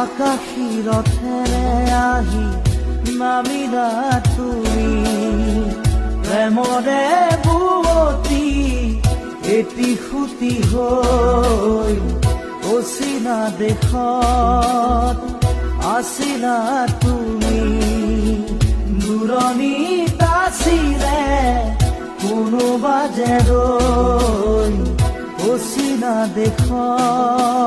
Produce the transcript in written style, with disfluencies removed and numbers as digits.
আকাশী ৰথেৰে আহি নামিলা তুমি প্ৰেমৰে বুৱতী এটি সুতি হৈ অচিনা দেশত আছিলা তুমি দূৰণিত আছিলে কোনোবা যে ৰৈ অচিনা দেশত